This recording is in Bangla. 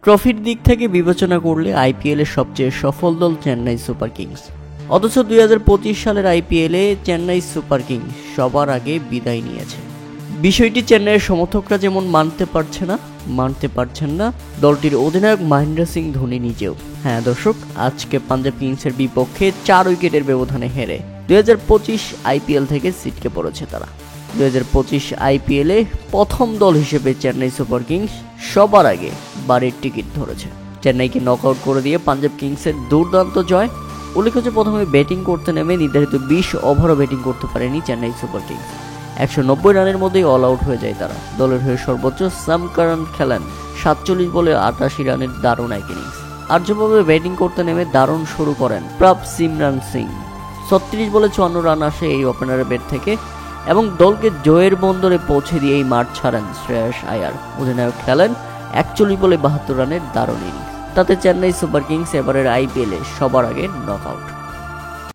ট্রফির দিক থেকে বিবেচনা করলে আইপিএল এর সবচেয়ে সফল দল চেন্নাই সুপার কিংস। অথচ 2025 সালের আইপিএলে চেন্নাই সুপার কিংস সবার আগে বিদায় নিয়েছে। বিষয়টি চেন্নাইয়ের সমর্থকরা যেমন মানতে পারছেন না দলটির অধিনায়ক মহেন্দ্র সিং ধোনি নিজেও। হ্যাঁ দর্শক, আজকে পাঞ্জাব কিংসের বিপক্ষে 4 উইকেটের ব্যবধানে হেরে 2025 আইপিএল থেকে ছিটকে পড়েছে তারা। 2025 আইপিএলে প্রথম দল হিসেবে চেন্নাই সুপার কিংস সবার আগে বাড়ির টিকিট ধরেছে। চেন্নাইকে নকআউট করে দিয়ে পাঞ্জাব কিংসের দুর্দান্ত জয়। উল্লেখ্য, প্রথমে ব্যাটিং করতে নেমে নির্ধারিত 20 ওভারও ব্যাটিং করতে পারেনি চেন্নাই সুপার কিংস। 190 রানের মধ্যেই অল আউট হয়ে যায় তারা। দলের হয়ে সর্বোচ্চ সাম কারান খেলেন 47 বলে 88 রানের দারুণ এক ইনিংস। আর্যভাবে ব্যাটিং করতে নেমে দারুণ শুরু করেন প্রভ সিমরান সিং। 36 বলে 54 রান আসে এই ওপেনারের ব্যাট থেকে এবং দলকে জয়ের বন্দরে পৌঁছে দিয়ে এই মাঠ ছাড়েন শ্রেয়াস আয়ার। অধিনায়ক খেলেন 41 বলে 72 রানের দারুণ ইনিংস। তাতে চেন্নাই সুপার কিংস এবারের আইপিএলে সবার আগে নকআউট।